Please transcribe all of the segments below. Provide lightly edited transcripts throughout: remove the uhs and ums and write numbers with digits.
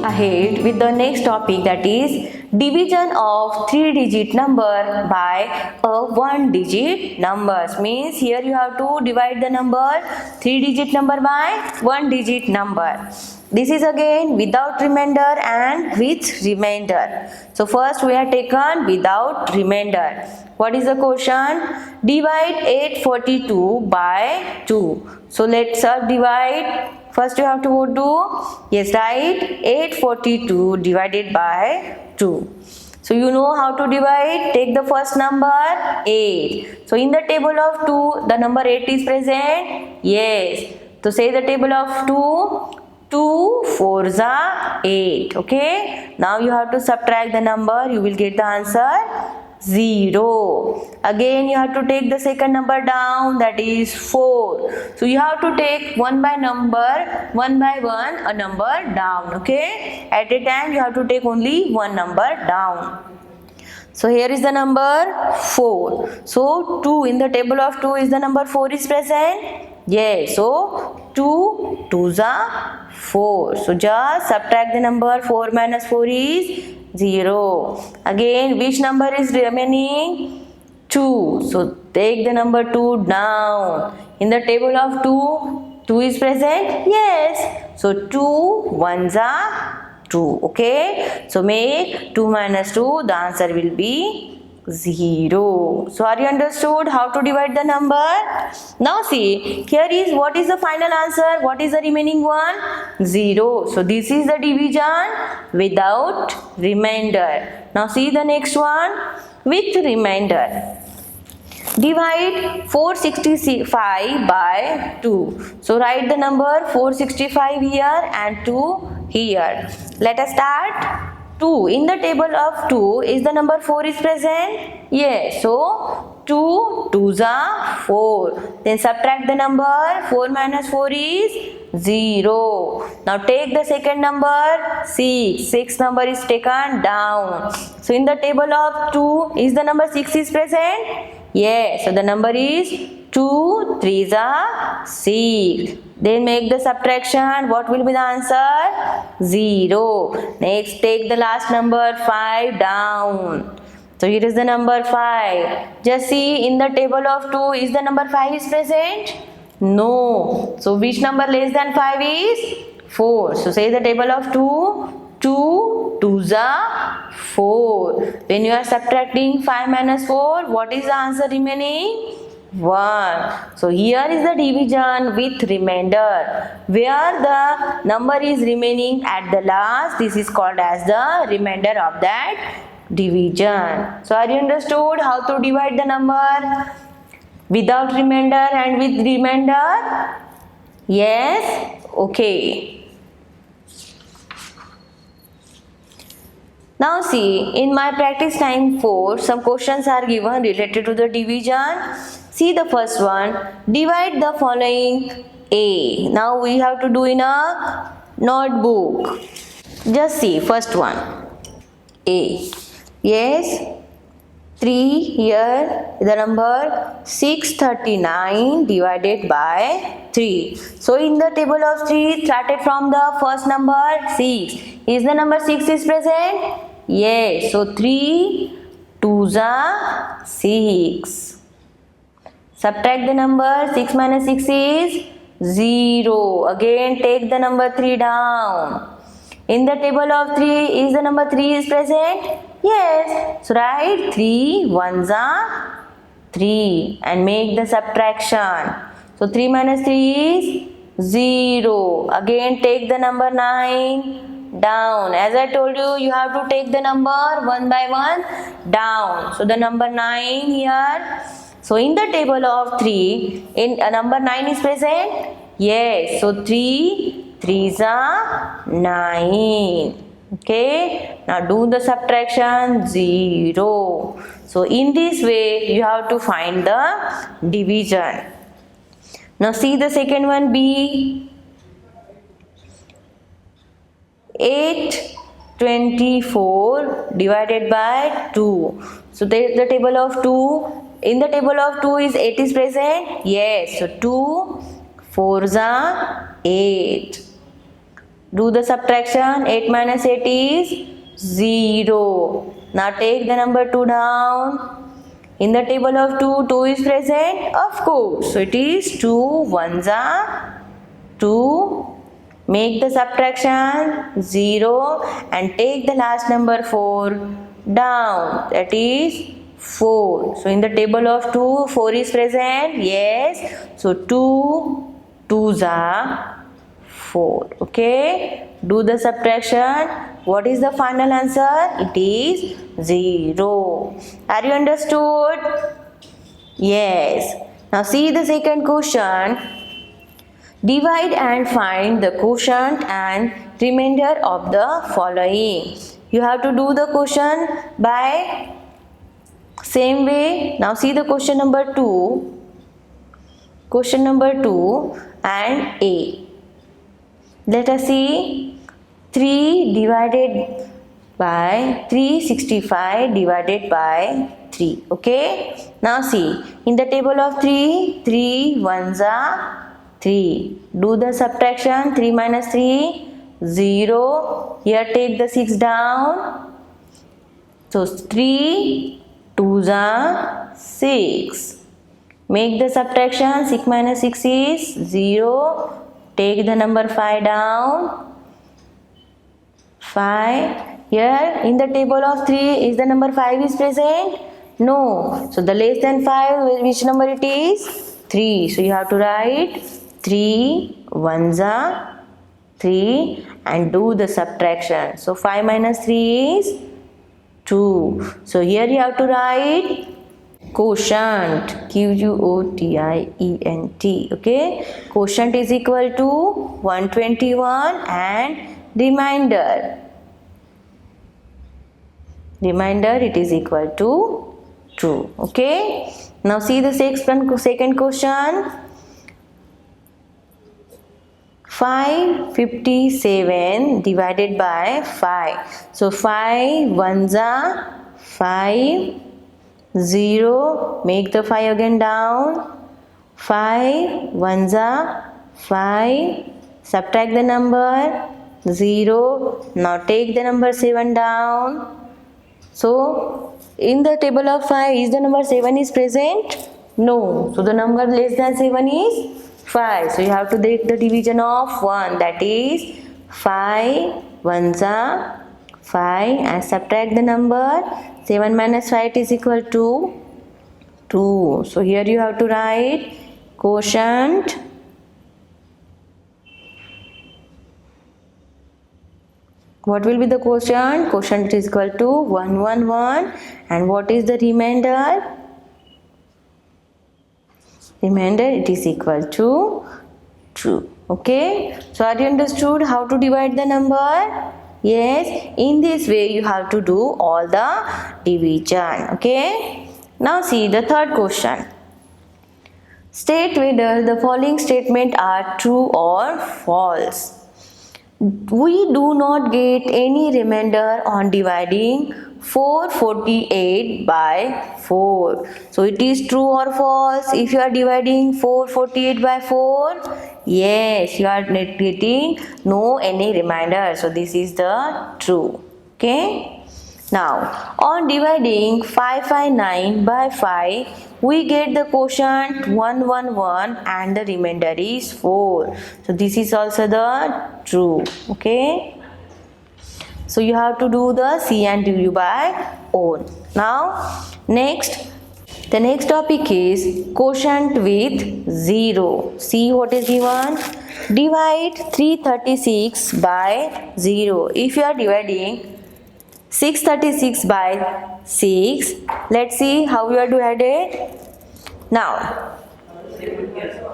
ahead with the next topic, that is division of 3-digit number by a 1-digit numbers. Means here you have to divide the number 3-digit number by 1-digit number. This is again without remainder and with remainder. So first we have taken without remainder. What is the question? Divide 842 by 2. So let's divide. First you have to go to, yes, right, 842 divided by 2. So you know how to divide. Take the first number 8. So in the table of 2, the number 8 is present. Yes. So say the table of 2. 2 4s are 8. Okay. Now you have to subtract the number. You will get the answer 0. Again you have to take the second number down, that is 4. So you have to take one by one a number down. Okay. At a time you have to take only one number down. So here is the number 4. So 2 in the table of 2 is the number 4 is present. Yes. So 2 2s are 4. So just subtract the number. 4 minus 4 is 0. Again which number is remaining? 2. So take the number 2 down. In the table of 2, 2 is present? Yes. So 2 1s are 2. Okay. So make 2 minus 2. The answer will be 0. So are you understood how to divide the number? Now see, here is what is the final answer. What is the remaining one? 0. So this is the division without remainder. Now see the next one with remainder. Divide 465 by 2. So write the number 465 here and 2 here. Let us start. 2 in the table of 2 is the number 4 is present. Yes. So 2 2s are 4. Then subtract the number. 4 minus 4 is 0. Now take the second number 6. 6 number is taken down. So in the table of 2 is the number 6 is present. Yes. So the number is 2 3s are 6. Then make the subtraction. What will be the answer? 0. Next take the last number 5 down. So here is the number 5. Just see in the table of 2 is the number 5 is present? No. So which number less than 5 is? 4. So say the table of 2. 2 2s are 4. When you are subtracting 5 minus 4, what is the answer remaining? 1. So here is the division with remainder. Where the number is remaining at the last, this is called as the remainder of that division. So are you understood how to divide the number without remainder and with remainder? Yes? Okay. Now see, in my practice time 4, some questions are given related to the division. See the first one. Divide the following A. Now we have to do in a notebook. Just see first one. A. Yes. 3 here the number 639 divided by 3. So in the table of 3 started from the first number 6. Is the number 6 is present? Yes. So 3 2s are 6. Subtract the number. 6 minus 6 is 0. Again take the number 3 down. In the table of 3 is the number 3 is present? Yes. So write 3 1s are 3 and make the subtraction. So 3 minus 3 is 0. Again take the number 9 down. As I told you, you have to take the number one by one down. So the number 9 here. So in the table of 3, in number 9 is present? Yes. So 3 3s are 9. Okay. Now do the subtraction. 0. So in this way you have to find the division. Now see the second one, B. 824 divided by 2. So the table of 2. In the table of 2 is 8 is present? Yes. So 2 4s are 8. Do the subtraction. 8 minus 8 is 0. Now take the number 2 down. In the table of 2, 2 is present? Of course. So it is 2 ones are 2. Make the subtraction 0 and take the last number 4 down. That is 4. So in the table of 2, 4 is present? Yes. So 2 2s are 4. Okay. Do the subtraction. What is the final answer? It is 0. Are you understood? Yes. Now see the second question. Divide and find the quotient and remainder of the following. You have to do the question by same way. Now see the question number 2. Question number 2 and A. Let us see 3 divided by 365 divided by 3. Okay. Now see in the table of 3, 3 ones are 3. Do the subtraction. 3 minus 3, 0. Here take the 6 down. So 3 2s are 6. Make the subtraction. 6 minus 6 is 0. Take the number 5 down. 5. Here in the table of 3, is the number 5 is present? No. So the less than 5, which number it is? 3. So you have to write 3 ones are 3 and do the subtraction. So 5 minus 3 is 2. So here you have to write quotient. Quotient. Okay. Quotient is equal to 121 and remainder. Remainder it is equal to 2. Okay. Now see the second question. 557 divided by 5. So 5 ones are 5. 0. Make the 5 again down. 5 ones are 5. Subtract the number 0. Now take the number 7 down. So in the table of 5, is the number 7 is present? No. So the number less than 7 is 5. So you have to take the division of 1. That is 5 ones are 5 and subtract the number. 7 minus 5 is equal to 2. So here you have to write quotient. What will be the quotient? Quotient is equal to 111. And what is the remainder? Remainder it is equal to 2. Okay. So are you understood how to divide the number? Yes. In this way you have to do all the division. Okay. Now see the third question. State whether the following statement are true or false. We do not get any remainder on dividing 448 by 4. So it is true or false? If you are dividing 448 by 4, yes, you are getting no any remainder. So this is the true. Okay. Now on dividing 559 by 5, we get the quotient 111 and the remainder is 4. So this is also the true. Okay. So you have to do the C and D by own. Now the next topic is quotient with 0. See what is given. Divide 336 by 0. If you are dividing 636 by 6, let's see how you are divided. Now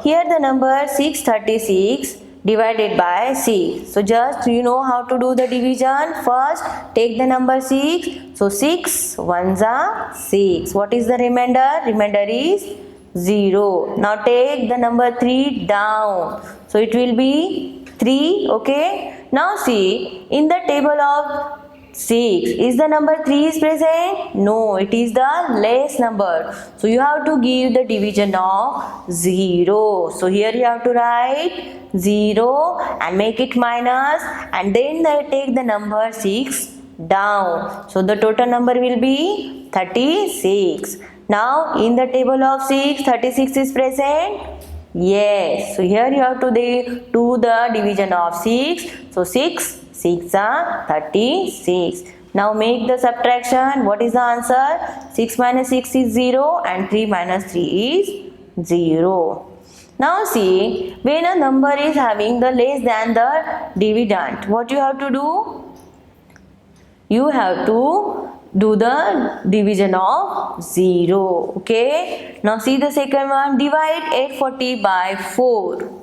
here the number 636 divided by 6. So just you know how to do the division. First take the number 6. So 6 ones are 6. What is the remainder? Remainder is 0. Now take the number 3 down. So it will be 3. Okay. Now see in the table of 6. Is the number 3 is present? No, it is the less number. So you have to give the division of 0. So here you have to write 0 and make it minus, and then take the number 6 down. So the total number will be 36. Now in the table of 6, 36 is present? Yes. So here you have to do the division of 6. So 6 are 36. Now make the subtraction. What is the answer? 6 minus 6 is 0 and 3 minus 3 is 0. Now see, when a number is having the less than the dividend, what you have to do? You have to do the division of 0. Okay. Now see the second one. Divide 840 by 4.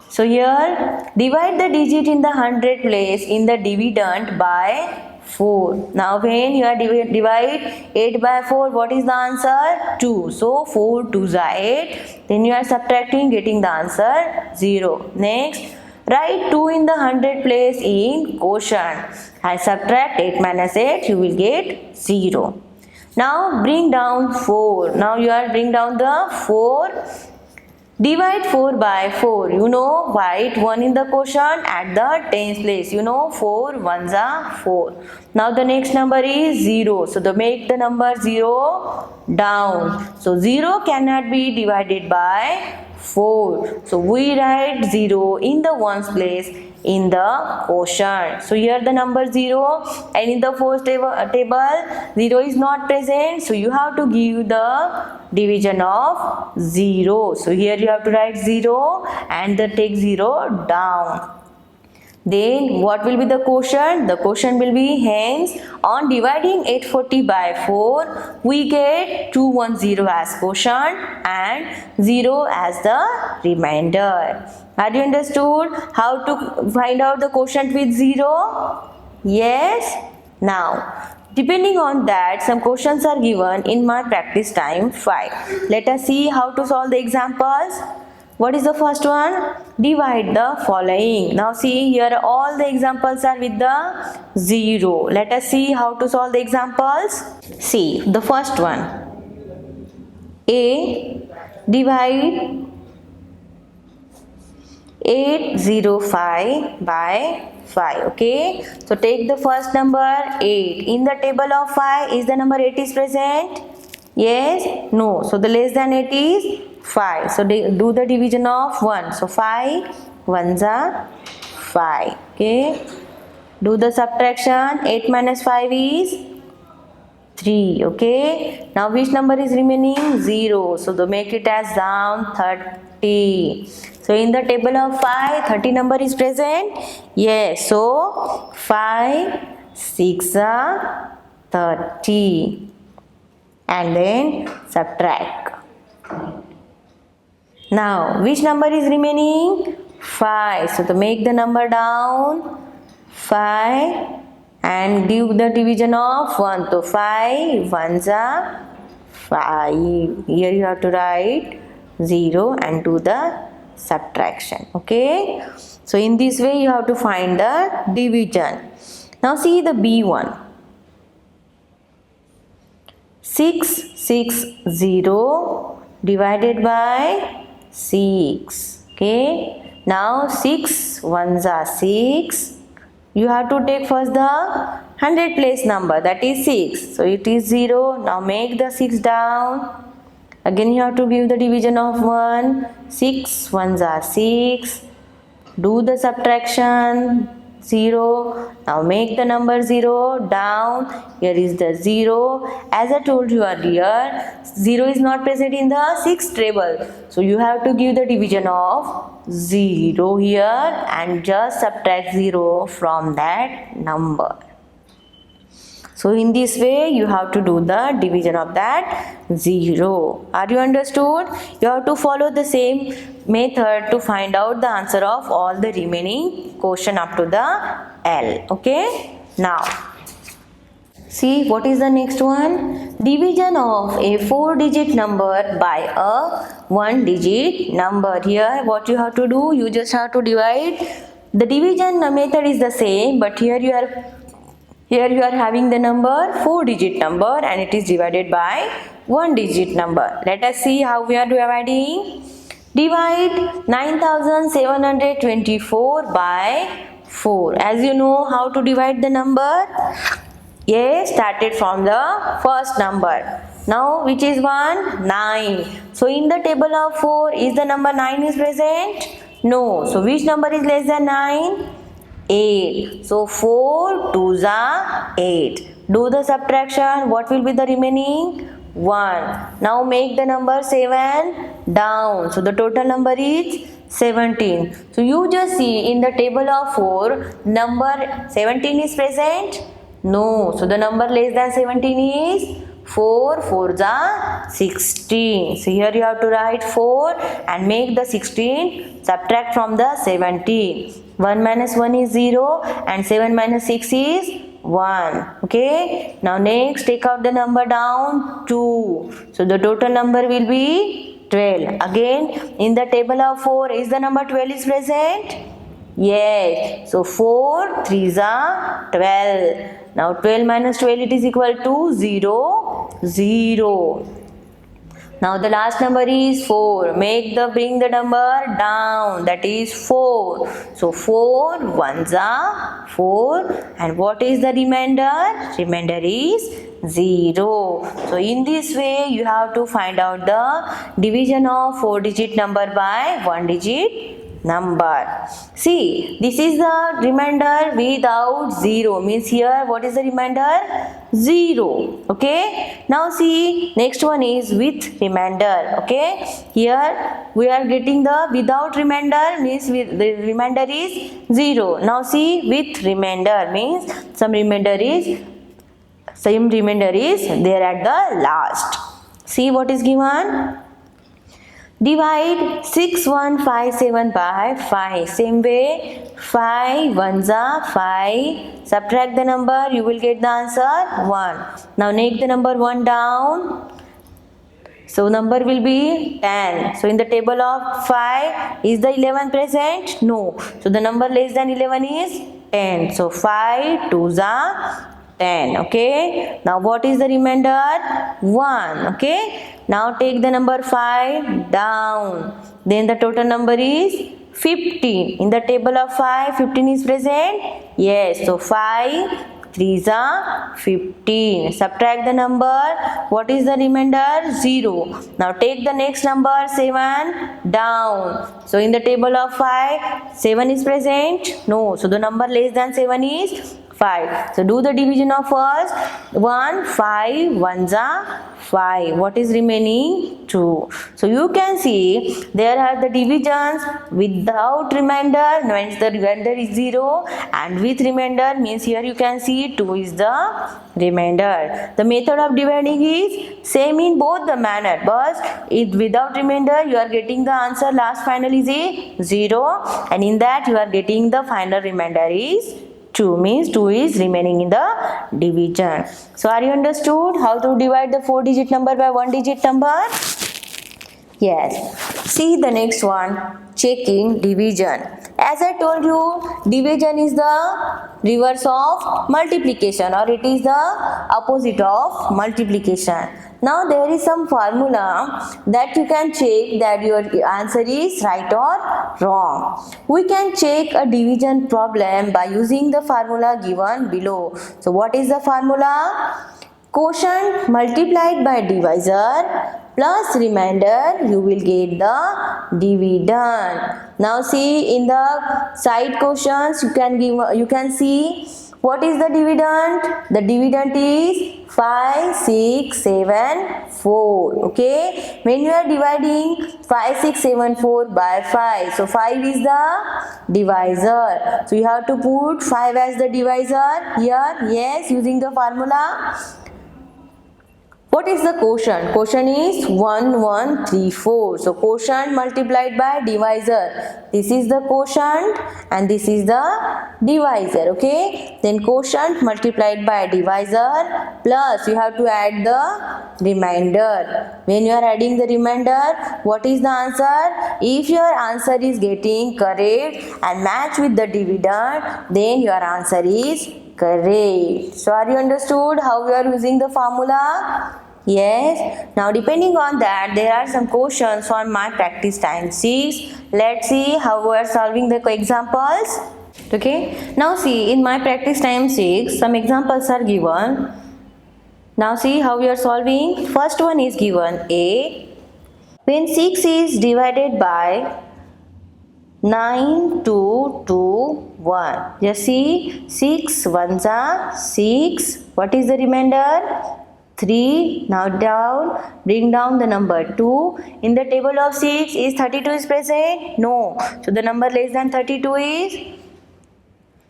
So here divide the digit in the hundred place in the dividend by 4. Now when you are divide 8 by 4, what is the answer? 2. So 4 2s are 8. Then you are subtracting, getting the answer 0. Next, write 2 in the hundred place in quotient. I subtract 8 minus 8, you will get 0. Now bring down 4. Now you are bring down the 4. Divide 4 by 4. You know, write 1 in the quotient at the tens place. You know, 4 ones are 4. Now the next number is 0. So make the number 0 down. So 0 cannot be divided by 4. So we write 0 in the ones place in the quotient. So here the number 0, and in the first table 0 is not present. So you have to give the division of 0. So here you have to write 0 and take 0 down. Then what will be the quotient? The quotient will be, hence on dividing 840 by 4, we get 210 as quotient and 0 as the remainder. Have you understood how to find out the quotient with 0? Yes? Now, depending on that, some questions are given in my practice time 5. Let us see how to solve the examples. What is the first one? Divide the following. Now see, here all the examples are with the 0. Let us see how to solve the examples. See, the first one. A, divide 805 by 5. Okay. So take the first number 8. In the table of 5, is the number 8 is present? Yes? No. So the less than 8 is 5. So do the division of 1. So 5 ones are 5. Okay. Do the subtraction. 8 minus 5 is 3. Okay. Now which number is remaining? 0. So make it as down 30. So in the table of 5, 30 number is present? Yes. So 5 6 are 30. And then subtract. Now which number is remaining? 5. So to make the number down 5 and give the division of 1. So 5 ones are 5. Here you have to write 0 and do the subtraction. Okay. So in this way you have to find the division. Now see the B1. 660 divided by 6. Okay. Now 6 ones are 6. You have to take first the hundred place number, that is 6. So it is 0. Now make the 6 down. Again you have to give the division of 1. 6 ones are 6. Do the subtraction. 0. Now make the number 0 down. Here is the 0. As I told you earlier, 0 is not present in the 6th table. So you have to give the division of 0 here and just subtract 0 from that number. So in this way you have to do the division of that 0. Are you understood? You have to follow the same method to find out the answer of all the remaining quotient up to the L. Okay. Now see what is the next one. Division of a 4-digit number by a 1-digit number. Here what you have to do, you just have to divide. The division method is the same, but here you are Here you are having the number 4-digit number and it is divided by 1-digit number. Let us see how we are dividing. Divide 9724 by 4. As you know how to divide the number? Yes, started from the first number. Now which is 1? 9. So in the table of 4, is the number 9 is present? No. So which number is less than 9? 8. So 4 2s are 8. Do the subtraction. What will be the remaining? 1. Now make the number 7 down. So the total number is 17. So you just see in the table of 4, number 17 is present? No. So the number less than 17 is 4 4s are 16. So here you have to write 4 and make the 16 subtract from the 17. 1 minus 1 is 0 and 7 minus 6 is 1. Okay. Now next take out the number down 2. So the total number will be 12. Again in the table of 4, is the number 12 is present? Yes. So 4 3s are 12. Now 12 minus 12 it is equal to 0 0. Now the last number is 4. Bring the number down, that is 4. So 4 1s are 4 and what is the remainder? Remainder is 0. So in this way you have to find out the division of 4-digit number by 1-digit number. See, this is the remainder without 0, means here what is the remainder? 0. Okay. Now see, next one is with remainder. Okay. Here we are getting the without remainder, means the remainder is 0. Now see, with remainder means some remainder is there at the last. See what is given. Divide 6157 by 5. Same way, 5 1s are 5. Subtract the number, you will get the answer 1. Now make the number 1 down. So number will be 10. So in the table of 5, is the 11 present? No. So the number less than 11 is 10. So 5 2s are 10. Okay. Now what is the remainder? 1. Okay. Now take the number 5 down. Then the total number is 15. In the table of 5, 15 is present? Yes. So 5 3s are 15. Subtract the number. What is the remainder? 0. Now take the next number 7 down. So in the table of 5, 7 is present? No. So the number less than 7 is 5. So do the division of first 1 5 1s are 5. What is remaining? 2. So you can see there are the divisions without remainder, means the remainder is 0, and with remainder means here you can see 2 is the remainder. The method of dividing is same in both the manner, but without remainder you are getting the answer last final is a 0, and in that you are getting the final remainder is 2, means 2 is remaining in the division. So are you understood how to divide the 4-digit number by 1-digit number? Yes. See the next one, checking division. As I told you, division is the reverse of multiplication, or it is the opposite of multiplication. Now there is some formula that you can check that your answer is right or wrong. We can check a division problem by using the formula given below. So what is the formula? Quotient multiplied by divisor plus remainder, you will get the dividend. Now see in the side questions you can see what is the dividend. The dividend is 5 6 7 4. Okay, when you are dividing 5 6 7 4 by 5, so 5 is the divisor, so you have to put 5 as the divisor here. Yes, using the formula. What is the quotient? Quotient is 1 1 3 4. So quotient multiplied by divisor. This is the quotient and this is the divisor. Okay. Then quotient multiplied by divisor plus you have to add the remainder. When you are adding the remainder, what is the answer? If your answer is getting correct and match with the dividend, then your answer is Correct. So are you understood how we are using the formula? Yes. Now depending on that, there are some questions on my practice time 6. Let's see how we are solving the examples. Okay. Now see, in my practice time 6, some examples are given. Now see how we are solving. First one is given A. When 6 is divided by 9, 2, 2, 1. Just see, 6 ones are 6. What is the remainder? 3. Now down, bring down the number 2. In the table of 6, is 32 is present? No. So the number less than 32 is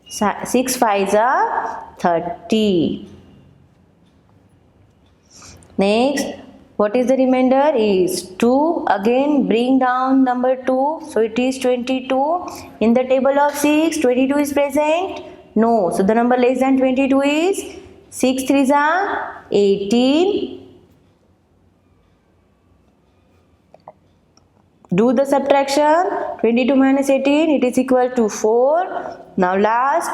6 5s are 30. Next, what is the remainder? Is 2. Again, bring down number 2. So it is 22. In the table of 6, 22 is present? No. So the number less than 22 is 6 3s are 18. Do the subtraction. 22 minus 18, it is equal to 4. Now last,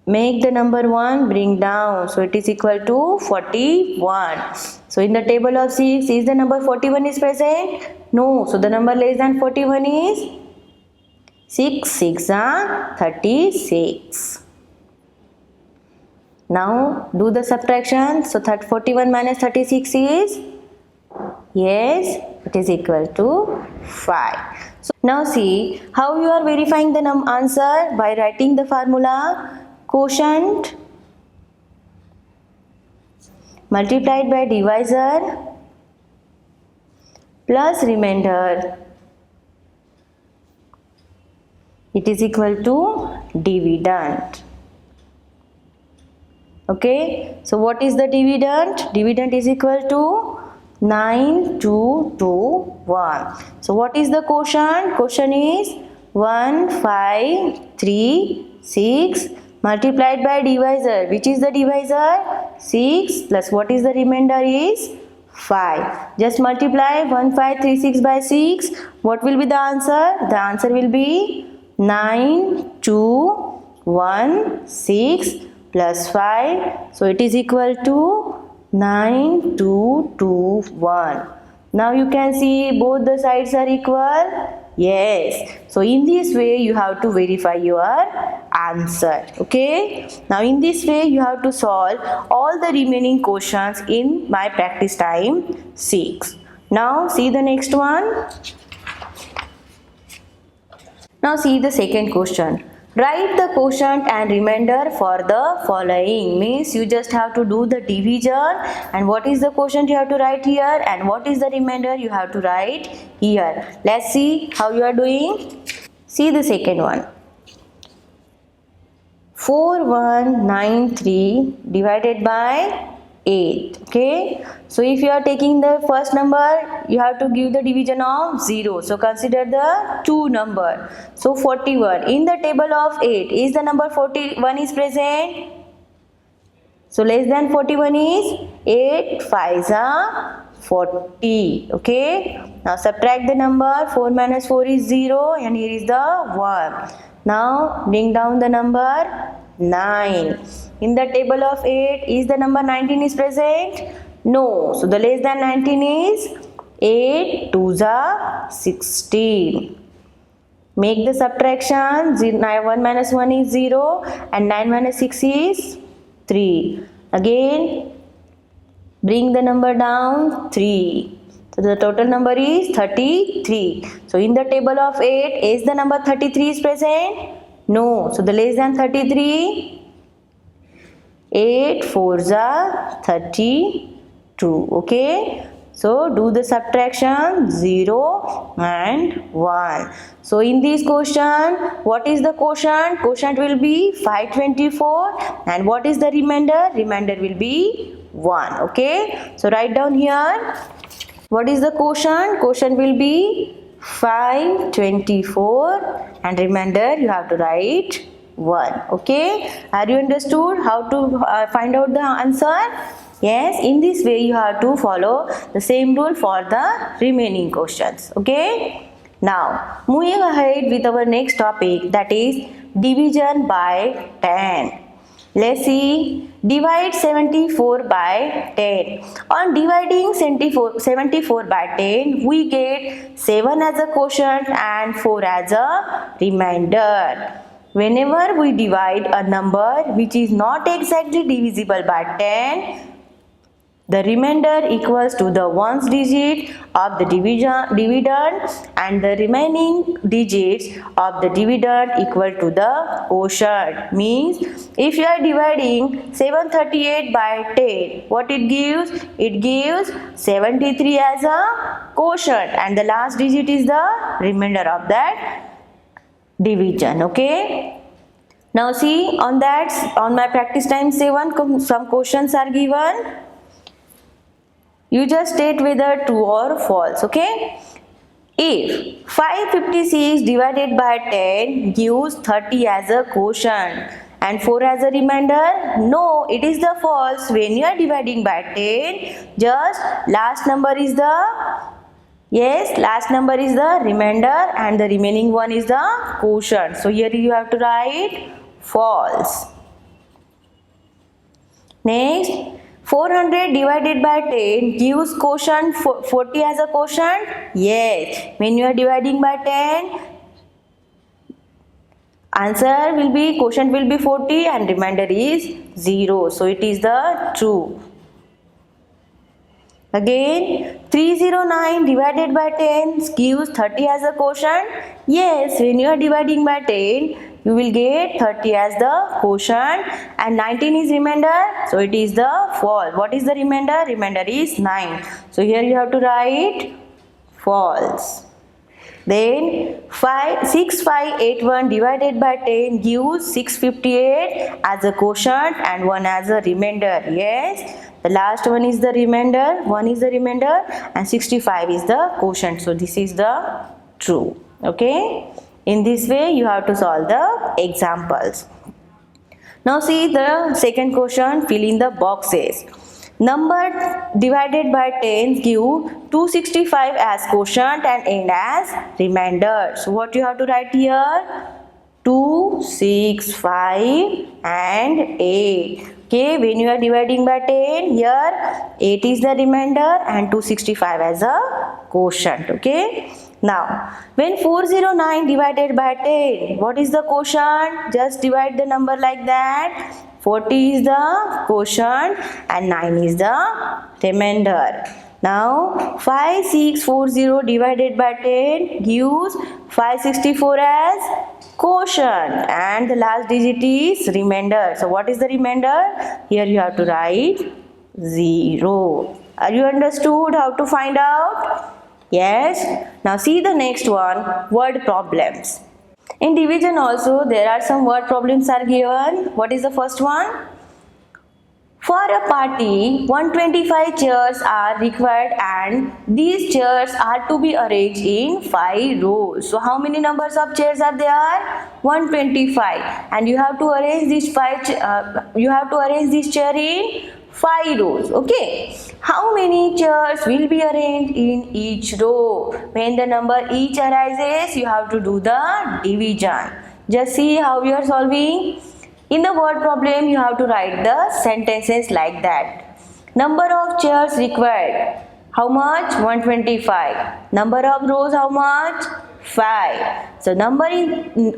make the number 1 bring down. So it is equal to 41. So in the table of 6, is the number 41 is present? No. So the number less than 41 is 6 6 are 36. Now do the subtraction. So 41 minus 36 is, yes, it is equal to 5. So now see how you are verifying the answer by writing the formula. Quotient multiplied by divisor plus remainder, it is equal to dividend. Okay, so what is the dividend? Dividend is equal to 9 2 2 1. So what is the quotient? Quotient is 1 5 3 6 multiplied by divisor. Which is the divisor? 6 plus what is the remainder is 5. Just multiply 1 5 3 6 by 6. What will be the answer? The answer will be 9 2 1 6 plus 5. So it is equal to 9 2 2 1. Now you can see both the sides are equal. Yes. So in this way you have to verify your answer. Okay. Now in this way you have to solve all the remaining questions in my practice time 6. Now see the next one. Now see the second question. Write the quotient and remainder for the following. Means you just have to do the division, and what is the quotient you have to write here, and what is the remainder you have to write here. Let's see how you are doing. See the second one. 4193 divided by 8. Okay, so if you are taking the first number, you have to give the division of 0. So consider the 2 number. So 41. In the table of 8, is the number 41 is present? So less than 41 is 8 5s are 40. Okay, now subtract the number. 4 minus 4 is 0, and here is the 1. Now bring down the number 9. In the table of 8, is the number 19 is present? No. So the less than 19 is 8 2s are 16. Make the subtraction. 1 minus 1 is 0, and 9 minus 6 is 3. Again bring the number down 3. So the total number is 33. So in the table of 8, is the number 33 is present? No. So the less than 33, 8 4s are 32. Okay, so do the subtraction. 0 and 1. So in this question, what is the quotient? Quotient will be 524, and what is the remainder? Remainder will be 1. Okay, so write down here. What is the quotient? Quotient will be 524, and remainder you have to write 1. Okay, are you understood how to find out the answer? Yes, in this way you have to follow the same rule for the remaining questions. Okay, now moving ahead with our next topic, that is division by 10. Let's see. Divide 74 by 10. On dividing 74 by 10, we get 7 as a quotient and 4 as a remainder. Whenever we divide a number which is not exactly divisible by 10, the remainder equals to the ones digit of the dividend and the remaining digits of the dividend equal to the quotient. Means if you are dividing 738 by 10, what it gives? It gives 73 as a quotient and the last digit is the remainder of that division. Okay. Now see on my practice time 7 some questions are given. You just state whether true or false. Okay. If 556 divided by 10 gives 30 as a quotient and 4 as a remainder, no, it is the false. When you are dividing by 10, just last number is the remainder and the remaining one is the quotient. So here you have to write false. Next, 400 divided by 10 gives quotient 40 as a quotient. Yes, when you are dividing by 10, answer will be quotient will be 40 and remainder is 0. So it is the true. Again, 309 divided by 10 gives 30 as a quotient. Yes, when you are dividing by 10, you will get 30 as the quotient and 19 is remainder. So it is the false. What is the remainder? Remainder is 9. So here you have to write false. Then 6581 divided by 10 gives 658 as a quotient and 1 as a remainder. Yes. The last one is the remainder, 1 is the remainder and 65 is the quotient. So this is the true. Okay. In this way you have to solve the examples. Now see the second question, fill in the boxes. Number divided by 10 give 265 as quotient and end as remainder. So what you have to write here? 2, 6, 5 and 8. Okay, when you are dividing by 10, here 8 is the remainder and 265 as a quotient. Okay. Now, when 409 divided by 10, what is the quotient? Just divide the number like that. 40 is the quotient and 9 is the remainder. Now, 5640 divided by 10 gives 564 as quotient and the last digit is remainder. So, what is the remainder? Here you have to write 0. Are you understood how to find out? Yes. Now see the next one, word problems. In division also there are some word problems are given. What is the first one? For a party, 125 chairs are required and these chairs are to be arranged in 5 rows. So how many numbers of chairs are there? 125 and you have to arrange this chair in 5 rows. Okay. How many chairs will be arranged in each row? When the number each arises, you have to do the division. Just see how you are solving. In the word problem, you have to write the sentences like that. Number of chairs required. How much? 125. Number of rows, how much? 5. So number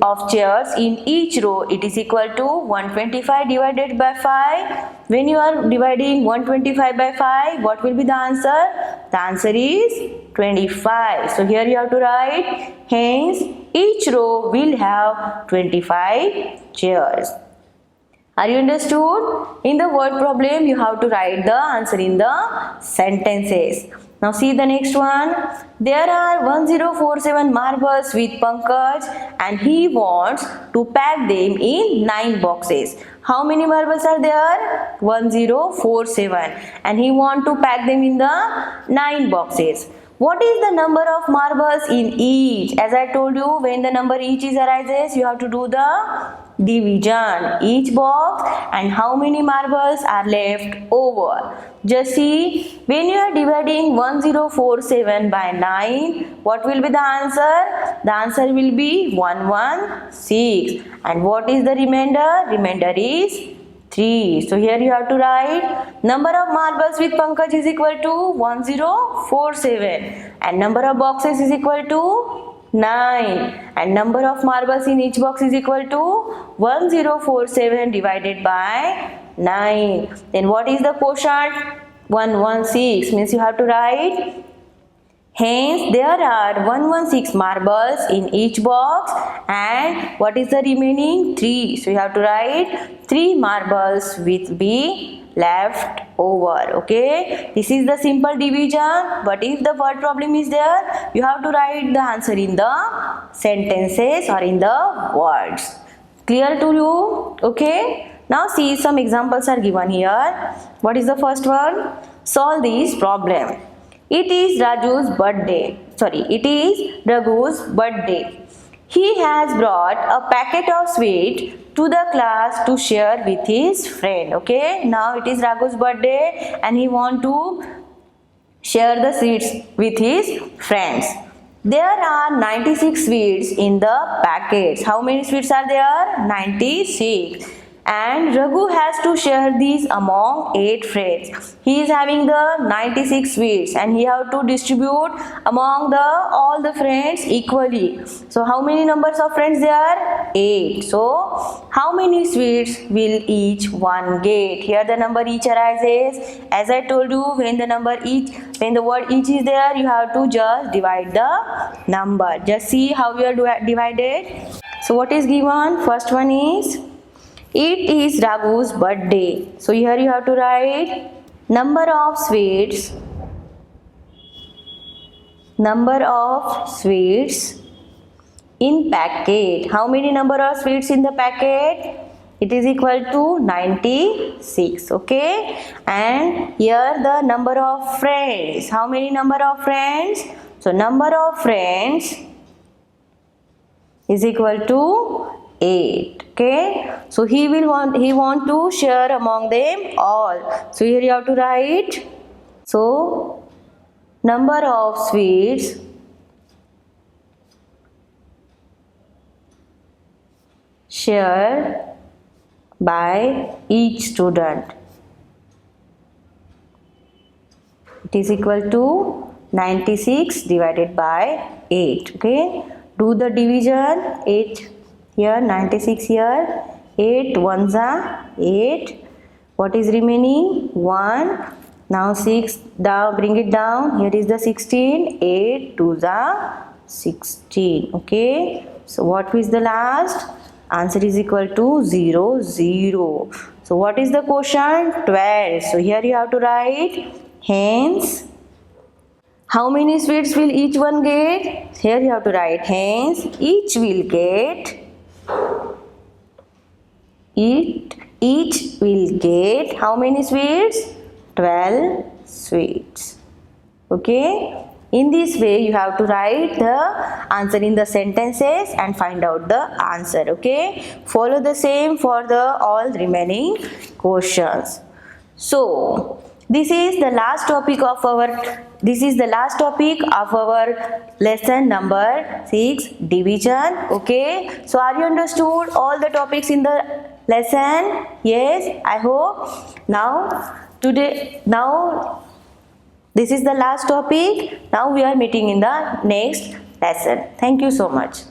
of chairs in each row, it is equal to 125 divided by 5. When you are dividing 125 by 5, what will be the answer? The answer is 25. So here you have to write, hence each row will have 25 chairs. Are you understood? In the word problem, you have to write the answer in the sentences. Now see the next one. There are 1047 marbles with Pankaj and he wants to pack them in 9 boxes. How many marbles are there? 1047 and he wants to pack them in the 9 boxes. What is the number of marbles in each? As I told you, when the number each is arises, you have to do the division each box and how many marbles are left over. Just see, when you are dividing 1047 by 9, what will be the answer? The answer will be 116. And what is the remainder? Remainder is 3. So here you have to write number of marbles with Pankaj is equal to 1047 and number of boxes is equal to 9 and number of marbles in each box is equal to 1047 divided by 9. Then what is the quotient? 116 means you have to write. Hence, there are 116 marbles in each box and what is the remaining? 3. So, you have to write 3 marbles will be left over. Okay. This is the simple division, but if the word problem is there, you have to write the answer in the sentences or in the words. Clear to you? Okay. Now, see some examples are given here. What is the first one? Solve this problem. It is Raju's birthday. It is Raghu's birthday. He has brought a packet of sweet to the class to share with his friend. Okay, now it is Raghu's birthday and he want to share the sweets with his friends. There are 96 sweets in the packets. How many sweets are there? 96. And Raghu has to share these among 8 friends. He is having the 96 sweets and he have to distribute among all the friends equally. So how many numbers of friends there are? 8. So how many sweets will each one get? Here the number each arises. As I told you, when the word each is there, you have to just divide the number. Just see how you are divided. So what is given? First one is it is Raghu's birthday. So here you have to write number of sweets in packet. How many number of sweets in the packet? It is equal to 96. Okay. And here the number of friends. How many number of friends? So number of friends is equal to 8. Okay, so he want to share among them all. So here you have to write. So number of sweets shared by each student, it is equal to 96 divided by 8. Okay, do the division. 8 here, 96 here, 8 ones are 8. What is remaining? 1. Now 6 down, bring it down. Here is the 16. 8 2s are 16. Okay. So what is the last? Answer is equal to 0 0. So what is the quotient? 12. So here you have to write. Hence, how many sweets will each one get? Here you have to write. Hence, each will get. Each will get how many sweets? 12 sweets. Okay. In this way, you have to write the answer in the sentences and find out the answer. Okay. Follow the same for the all remaining questions. So, this is the last topic of our lesson number 6, division. Okay. So are you understood all the topics in the lesson? Yes, I hope. Now this is the last topic. Now we are meeting in the next lesson. Thank you so much.